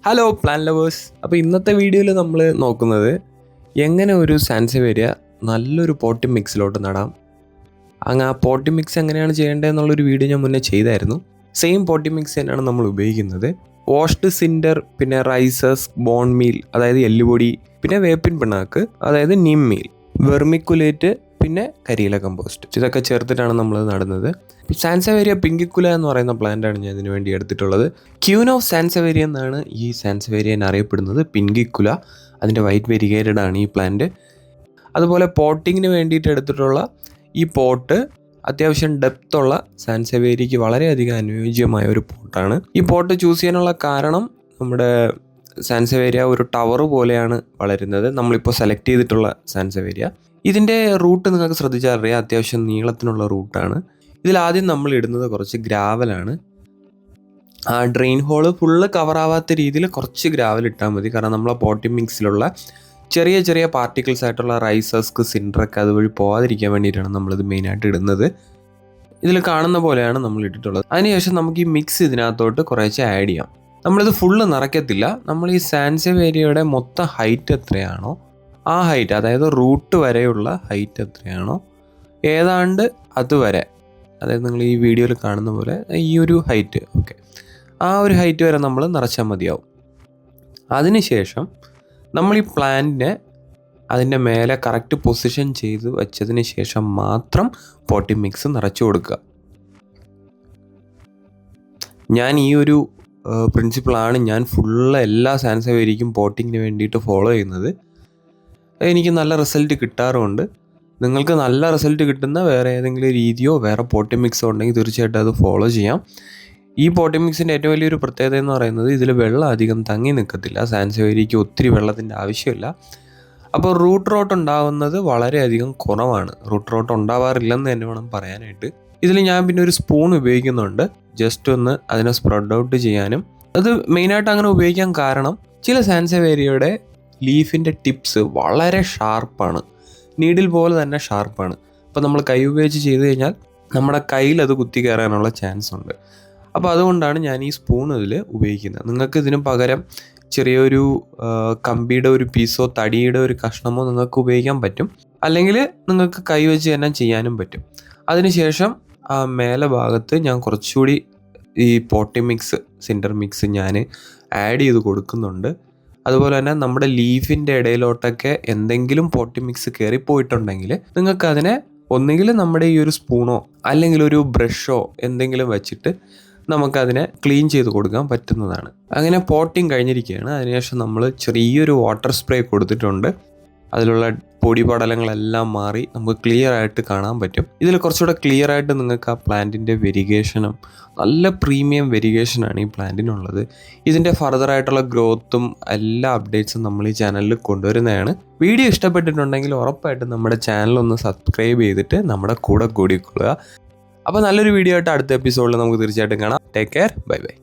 Hello plan lovers. അപ്പോൾ ഇന്നത്തെ വീഡിയോയിൽ നമ്മൾ നോക്കുന്നത് എങ്ങനെ ഒരു സാൻസവേരിയ നല്ലൊരു പോട്ടി മിക്സിലോട്ട് നടാം. അങ്ങ് ആ പോട്ടി മിക്സ് എങ്ങനെയാണ് ചെയ്യേണ്ടതെന്നുള്ളൊരു വീഡിയോ ഞാൻ മുന്നേ ചെയ്തായിരുന്നു. സെയിം പോട്ടി മിക്സ് തന്നെയാണ് നമ്മൾ ഉപയോഗിക്കുന്നത്. വാഷ്ഡ് സിൻഡർ, പിന്നെ റൈസസ്, ബോൺ മീൽ അതായത് എല്ലുപൊടി, പിന്നെ വേപ്പിൻ പിണ്ണാക്ക് അതായത് നീം മീൽ, വെർമിക്കുലേറ്റ്, പിന്നെ കരിയില കമ്പോസ്റ്റ്, ഇതൊക്കെ ചേർത്തിട്ടാണ് നമ്മൾ നടുന്നത്. സാൻസവേരിയ പിങ്കിക്കുല എന്ന് പറയുന്ന പ്ലാന്റാണ് ഞാൻ ഇതിനു വേണ്ടി എടുത്തിട്ടുള്ളത്. ക്യൂൻ ഓഫ് സാൻസവേരിയ എന്നാണ് ഈ സാൻസവേരിയ അറിയപ്പെടുന്നത്. പിങ്കിക്കുല അതിൻ്റെ വൈറ്റ് വെരിഗേറ്റഡ് ആണ് ഈ പ്ലാന്റ്. അതുപോലെ പോട്ടിങ്ങിന് വേണ്ടിയിട്ട് എടുത്തിട്ടുള്ള ഈ പോട്ട് അത്യാവശ്യം ഡെപ്തുള്ള സാൻസവേരിയയ്ക്ക് വളരെയധികം അനുയോജ്യമായ ഒരു പോട്ടാണ്. ഈ പോട്ട് ചൂസ് ചെയ്യാനുള്ള കാരണം നമ്മുടെ സാൻസവേരിയ ഒരു ടവർ പോലെയാണ് വളരുന്നത്. നമ്മളിപ്പോൾ സെലക്ട് ചെയ്തിട്ടുള്ള സാൻസവേരിയ, ഇതിൻ്റെ റൂട്ട് നിങ്ങൾക്ക് ശ്രദ്ധിച്ചാൽ അറിയാം, അത്യാവശ്യം നീളത്തിനുള്ള റൂട്ടാണ്. ഇതിലാദ്യം നമ്മൾ ഇടുന്നത് കുറച്ച് ഗ്രാവലാണ്. ആ ഡ്രെയിൻ ഹോള് ഫുള്ള് കവറാവാത്ത രീതിയിൽ കുറച്ച് ഗ്രാവൽ ഇട്ടാൽ മതി. കാരണം നമ്മളെ പോട്ടി മിക്സിലുള്ള ചെറിയ ചെറിയ പാർട്ടിക്കിൾസ് ആയിട്ടുള്ള റൈസസ്ക്ക്, സിൻഡറൊക്കെ അതുവഴി പോകാതിരിക്കാൻ വേണ്ടിയിട്ടാണ് നമ്മളിത് മെയിനായിട്ട് ഇടുന്നത്. ഇതിൽ കാണുന്ന പോലെയാണ് നമ്മൾ ഇട്ടിട്ടുള്ളത്. അതിനുശേഷം നമുക്ക് ഈ മിക്സ് ഇതിനകത്തോട്ട് കുറേശ്ശെ ആഡ് ചെയ്യാം. നമ്മളിത് ഫുള്ള് നിറയ്ക്കത്തില്ല. നമ്മൾ ഈ സാൻസവേരിയയുടെ മൊത്തം ഹൈറ്റ് എത്രയാണോ ആ ഹൈറ്റ്, അതായത് റൂട്ട് വരെയുള്ള ഹൈറ്റ് എത്രയാണോ ഏതാണ്ട് അതുവരെ, അതായത് നിങ്ങൾ ഈ വീഡിയോയിൽ കാണുന്ന പോലെ ഈ ഒരു ഹൈറ്റ്, ഓക്കെ, ആ ഒരു ഹൈറ്റ് വരെ നമ്മൾ നിറച്ചാൽ മതിയാവും. അതിനുശേഷം നമ്മൾ ഈ പ്ലാന്റിനെ അതിൻ്റെ മേലെ കറക്റ്റ് പൊസിഷൻ ചെയ്ത് വെച്ചതിന് ശേഷം മാത്രം പോട്ടി മിക്സ് നിറച്ചു കൊടുക്കുക. ഞാൻ ഈ ഒരു പ്രിൻസിപ്പിളാണ് ഞാൻ ഫുള്ള് എല്ലാ സാൻസവേരിയയ്ക്കും പോട്ടിങ്ങിന് വേണ്ടിയിട്ട് ഫോളോ ചെയ്യുന്നത്. എനിക്ക് നല്ല റിസൾട്ട് കിട്ടാറുമുണ്ട്. നിങ്ങൾക്ക് നല്ല റിസൾട്ട് കിട്ടുന്ന വേറെ ഏതെങ്കിലും രീതിയോ വേറെ പോട്ടി മിക്സോ ഉണ്ടെങ്കിൽ തീർച്ചയായിട്ടും അത് ഫോളോ ചെയ്യാം. ഈ പോട്ടി മിക്സിൻ്റെ ഏറ്റവും വലിയൊരു പ്രത്യേകത എന്ന് പറയുന്നത് ഇതിൽ വെള്ളം അധികം തങ്ങി നിൽക്കത്തില്ല. സാൻസവേരിയയ്ക്ക് ഒത്തിരി വെള്ളത്തിൻ്റെ ആവശ്യമില്ല. അപ്പോൾ റൂട്ട് റോട്ട് ഉണ്ടാകുന്നത് വളരെയധികം കുറവാണ്. റൂട്ട് റോട്ട് ഉണ്ടാവാറില്ലെന്ന് തന്നെ വേണം പറയാനായിട്ട്. ഇതിൽ ഞാൻ പിന്നെ ഒരു സ്പൂൺ ഉപയോഗിക്കുന്നുണ്ട്, ജസ്റ്റ് ഒന്ന് അതിനെ സ്പ്രെഡ് ഔട്ട് ചെയ്യാനും. അത് മെയിനായിട്ട് അങ്ങനെ ഉപയോഗിക്കാൻ കാരണം ചില സാൻസവേരിയയുടെ ലീഫിൻ്റെ ടിപ്സ് വളരെ ഷാർപ്പാണ്, നീഡിൽ പോലെ തന്നെ ഷാർപ്പാണ്. അപ്പോൾ നമ്മൾ കൈ ഉപയോഗിച്ച് ചെയ്ത് കഴിഞ്ഞാൽ നമ്മുടെ കയ്യിൽ അത് കുത്തി കയറാനുള്ള ചാൻസ് ഉണ്ട്. അപ്പോൾ അതുകൊണ്ടാണ് ഞാൻ ഈ സ്പൂൺ ഇതിൽ ഉപയോഗിക്കുന്നത്. നിങ്ങൾക്ക് ഇതിന് പകരം ചെറിയൊരു കമ്പിയുടെ ഒരു പീസോ തടിയുടെ ഒരു കഷ്ണമോ നിങ്ങൾക്ക് ഉപയോഗിക്കാൻ പറ്റും. അല്ലെങ്കിൽ നിങ്ങൾക്ക് കൈ വെച്ച് തന്നെ ചെയ്യാനും പറ്റും. അതിനുശേഷം ആ മേലെ ഭാഗത്ത് ഞാൻ കുറച്ചുകൂടി ഈ പോട്ടി മിക്സ്, സിൻഡർ മിക്സ് ഞാൻ ആഡ് ചെയ്ത് കൊടുക്കുന്നുണ്ട്. അതുപോലെ തന്നെ നമ്മുടെ ലീഫിൻ്റെ ഇടയിലോട്ടൊക്കെ എന്തെങ്കിലും പോട്ടി മിക്സ് കയറിപ്പോയിട്ടുണ്ടെങ്കിൽ നിങ്ങൾക്ക് അതിനെ ഒന്നുകിൽ നമ്മുടെ ഈ ഒരു സ്പൂണോ അല്ലെങ്കിൽ ഒരു ബ്രഷോ എന്തെങ്കിലും വെച്ചിട്ട് നമുക്കതിനെ ക്ലീൻ ചെയ്ത് കൊടുക്കാൻ പറ്റുന്നതാണ്. അങ്ങനെ പോട്ടിങ് കഴിഞ്ഞിരിക്കുകയാണ്. അതിനുശേഷം നമ്മൾ ചെറിയൊരു വാട്ടർ സ്പ്രേ കൊടുത്തിട്ടുണ്ട്. അതിലുള്ള പൊടി പടലങ്ങളെല്ലാം മാറി നമുക്ക് ക്ലിയർ ആയിട്ട് കാണാൻ പറ്റും. ഇതിൽ കുറച്ചുകൂടെ ക്ലിയർ ആയിട്ട് നിങ്ങൾക്ക് ആ പ്ലാന്റിൻ്റെ വെരിഗേഷനും, നല്ല പ്രീമിയം വെരിഗേഷനാണ് ഈ പ്ലാന്റിനുള്ളത്. ഇതിൻ്റെ ഫർദറായിട്ടുള്ള ഗ്രോത്തും എല്ലാ അപ്ഡേറ്റ്സും നമ്മൾ ഈ ചാനലിൽ കൊണ്ടുവരുന്നതാണ്. വീഡിയോ ഇഷ്ടപ്പെട്ടിട്ടുണ്ടെങ്കിൽ ഉറപ്പായിട്ടും നമ്മുടെ ചാനലൊന്ന് സബ്സ്ക്രൈബ് ചെയ്തിട്ട് നമ്മുടെ കൂടെ കൂടിക്കൊള്ളുക. അപ്പോൾ നല്ലൊരു വീഡിയോ ആയിട്ട് അടുത്ത എപ്പിസോഡിൽ നമുക്ക് തീർച്ചയായിട്ടും കാണാം. Take care, bye bye.